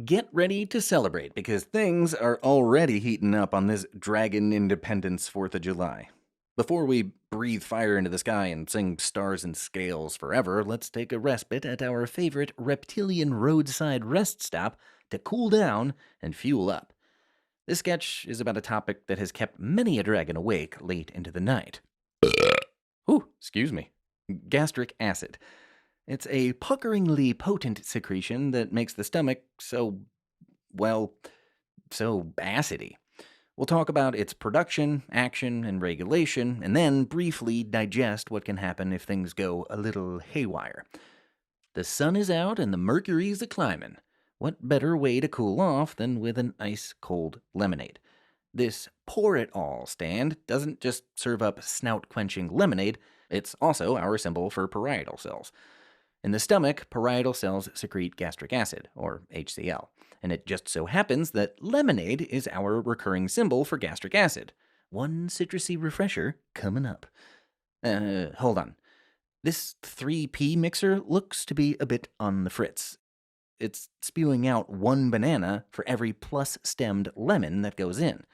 Get ready to celebrate because things are already heating up on this Dragon Independence 4th of July. Before we breathe fire into the sky and sing stars and scales forever, let's take a respite at our favorite reptilian roadside rest stop to cool down and fuel up. This sketch is about a topic that has kept many a dragon awake late into the night. Ooh, excuse me. Gastric acid. It's a puckeringly potent secretion that makes the stomach well, so acidy. We'll talk about its production, action, and regulation, and then briefly digest what can happen if things go a little haywire. The sun is out and the mercury's a climbing. What better way to cool off than with an ice cold lemonade? This pour it all stand doesn't just serve up snout quenching lemonade, it's also our symbol for parietal cells. In the stomach, parietal cells secrete gastric acid, or HCl, and it just so happens that lemonade is our recurring symbol for gastric acid. One citrusy refresher coming up. Hold on. This 3P mixer looks to be a bit on the fritz. It's spewing out one banana for every plus-stemmed lemon that goes in.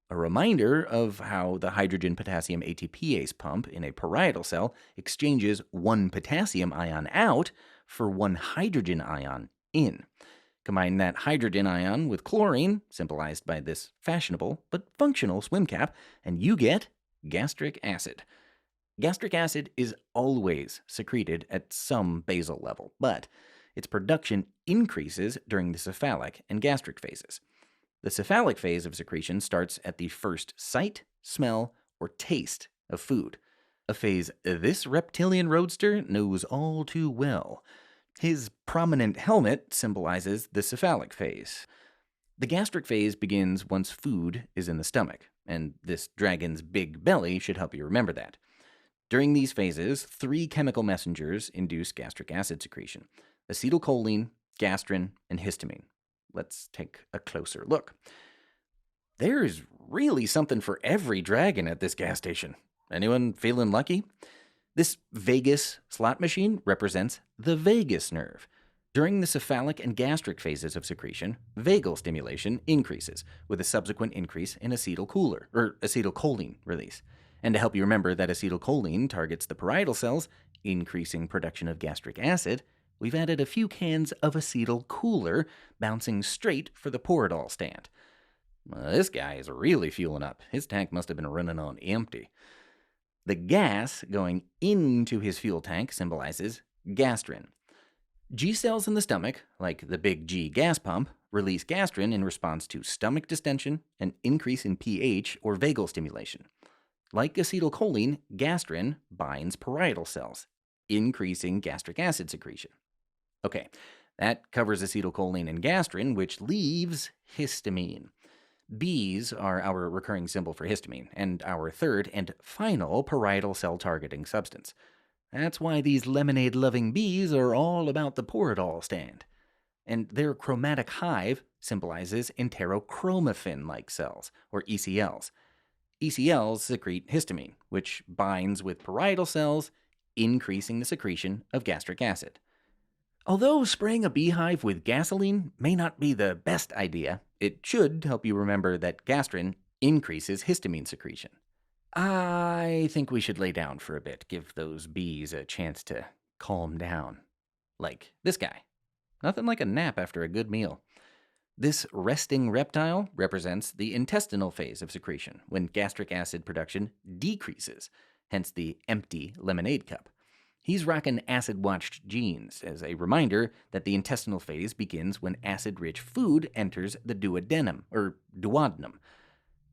A reminder of how the hydrogen potassium ATPase pump in a parietal cell exchanges one potassium ion out for one hydrogen ion in. Combine that hydrogen ion with chlorine, symbolized by this fashionable but functional swim cap, and you get gastric acid. Gastric acid is always secreted at some basal level, but its production increases during the cephalic and gastric phases. The cephalic phase of secretion starts at the first sight, smell, or taste of food, a phase this reptilian roadster knows all too well. His prominent helmet symbolizes the cephalic phase. The gastric phase begins once food is in the stomach, and this dragon's big belly should help you remember that. During these phases, three chemical messengers induce gastric acid secretion: acetylcholine, gastrin, and histamine. Let's take a closer look. There's really something for every dragon at this gas station. Anyone feeling lucky? This vagus slot machine represents the vagus nerve. During the cephalic and gastric phases of secretion, vagal stimulation increases, with a subsequent increase in acetylcholine release. And to help you remember that acetylcholine targets the parietal cells, increasing production of gastric acid, we've added a few cans of acetyl cooler, bouncing straight for the pour it all stand. This guy is really fueling up. His tank must have been running on empty. The gas going into his fuel tank symbolizes gastrin. G cells in the stomach, like the big G gas pump, release gastrin in response to stomach distension and increase in pH or vagal stimulation. Like acetylcholine, gastrin binds parietal cells, increasing gastric acid secretion. Okay, that covers acetylcholine and gastrin, which leaves histamine. Bees are our recurring symbol for histamine, and our third and final parietal cell targeting substance. That's why these lemonade-loving bees are all about the pour-it-all stand. And their chromatic hive symbolizes enterochromaffin-like cells, or ECLs. ECLs secrete histamine, which binds with parietal cells, increasing the secretion of gastric acid. Although spraying a beehive with gasoline may not be the best idea, it should help you remember that gastrin increases histamine secretion. I think we should lay down for a bit, give those bees a chance to calm down. Like this guy. Nothing like a nap after a good meal. This resting reptile represents the intestinal phase of secretion, when gastric acid production decreases, hence the empty lemonade cup. He's rocking acid-watched genes as a reminder that the intestinal phase begins when acid-rich food enters the duodenum.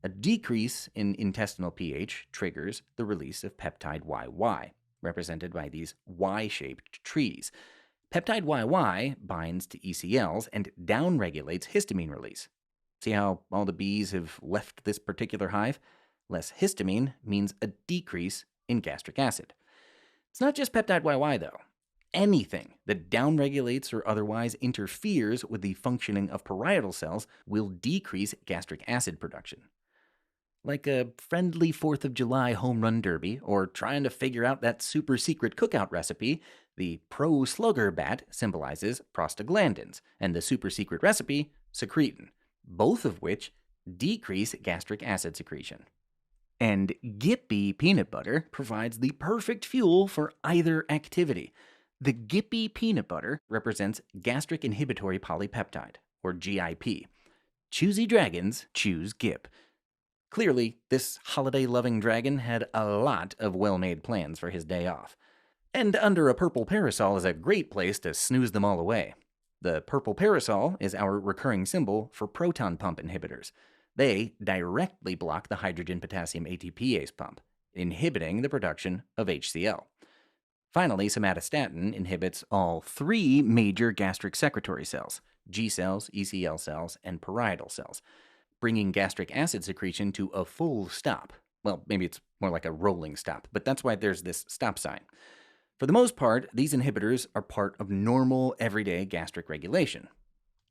A decrease in intestinal pH triggers the release of peptide YY, represented by these Y-shaped trees. Peptide YY binds to ECLs and downregulates histamine release. See how all the bees have left this particular hive? Less histamine means a decrease in gastric acid. It's not just peptide YY, though. Anything that downregulates or otherwise interferes with the functioning of parietal cells will decrease gastric acid production. like a friendly 4th of July home run derby or trying to figure out that super secret cookout recipe. The pro slugger bat symbolizes prostaglandins, and the super secret recipe, secretin, both of which decrease gastric acid secretion. And Gippy peanut butter provides the perfect fuel for either activity. The Gippy peanut butter represents gastric inhibitory polypeptide, or GIP. Choosy dragons choose GIP. Clearly, this holiday-loving dragon had a lot of well-made plans for his day off. And under a purple parasol is a great place to snooze them all away. The purple parasol is our recurring symbol for proton pump inhibitors. They directly block the hydrogen-potassium ATPase pump, inhibiting the production of HCl. Finally, somatostatin inhibits all three major gastric secretory cells, G cells, ECL cells, and parietal cells, bringing gastric acid secretion to a full stop. Well, maybe it's more like a rolling stop, but that's why there's this stop sign. For the most part, these inhibitors are part of normal, everyday gastric regulation.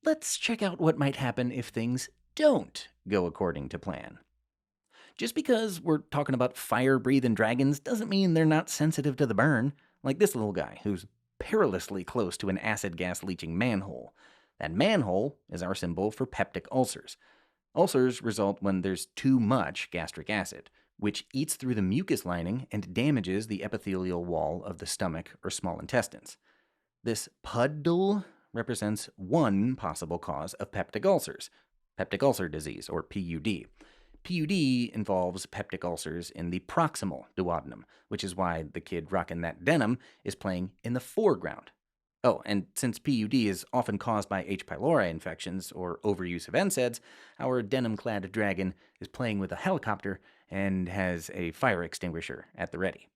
Let's check out what might happen if things don't go according to plan. Just because we're talking about fire-breathing dragons doesn't mean they're not sensitive to the burn, like this little guy who's perilously close to an acid gas leaching manhole. That manhole is our symbol for peptic ulcers. Ulcers result when there's too much gastric acid, which eats through the mucus lining and damages the epithelial wall of the stomach or small intestines. This puddle represents one possible cause of peptic ulcers, peptic ulcer disease, or PUD. PUD involves peptic ulcers in the proximal duodenum, which is why the kid rocking that denim is playing in the foreground. Oh, and since PUD is often caused by H. pylori infections or overuse of NSAIDs, our denim-clad dragon is playing with a helicopter and has a fire extinguisher at the ready.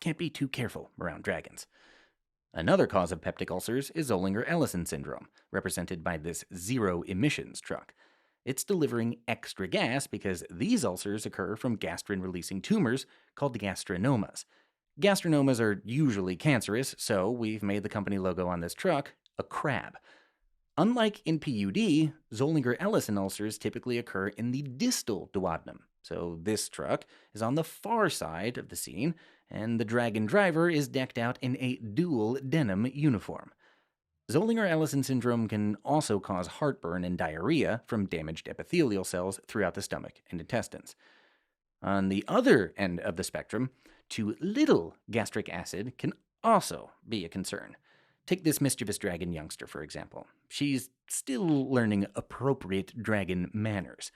Can't be too careful around dragons. Another cause of peptic ulcers is Zollinger-Ellison syndrome, represented by this zero emissions truck. It's delivering extra gas because these ulcers occur from gastrin-releasing tumors called gastrinomas. Gastrinomas are usually cancerous, so we've made the company logo on this truck a crab. Unlike in PUD, Zollinger-Ellison ulcers typically occur in the distal duodenum, so this truck is on the far side of the scene, and the dragon driver is decked out in a dual denim uniform. Zollinger-Ellison syndrome can also cause heartburn and diarrhea from damaged epithelial cells throughout the stomach and intestines. On the other end of the spectrum, too little gastric acid can also be a concern. Take this mischievous dragon youngster, for example. She's still learning appropriate dragon manners.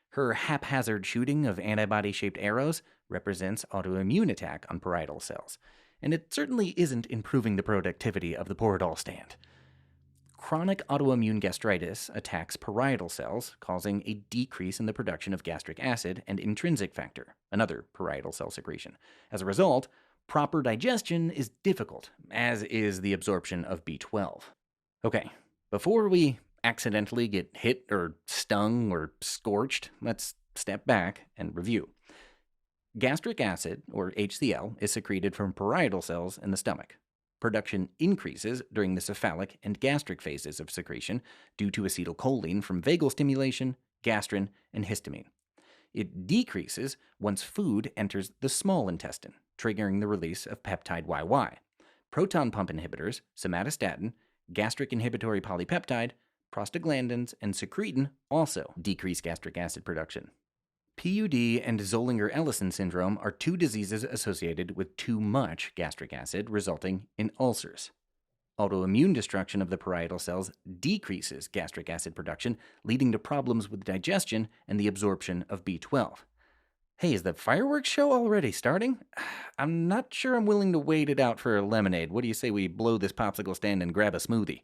Her haphazard shooting of antibody-shaped arrows represents autoimmune attack on parietal cells, and it certainly isn't improving the productivity of the Poradol stand. Chronic autoimmune gastritis attacks parietal cells, causing a decrease in the production of gastric acid and intrinsic factor, another parietal cell secretion. As a result, proper digestion is difficult, as is the absorption of B12. Okay, before we accidentally get hit or stung or scorched, let's step back and review. Gastric acid, or HCl, is secreted from parietal cells in the stomach. Production increases during the cephalic and gastric phases of secretion due to acetylcholine from vagal stimulation, gastrin, and histamine. It decreases once food enters the small intestine, triggering the release of peptide YY. Proton pump inhibitors, somatostatin, gastric inhibitory polypeptide, prostaglandins, and secretin also decrease gastric acid production. PUD and Zollinger-Ellison syndrome are two diseases associated with too much gastric acid, resulting in ulcers. Autoimmune destruction of the parietal cells decreases gastric acid production, leading to problems with digestion and the absorption of B12. Hey, is the fireworks show already starting? I'm not sure I'm willing to wait it out for a lemonade. What do you say we blow this popsicle stand and grab a smoothie?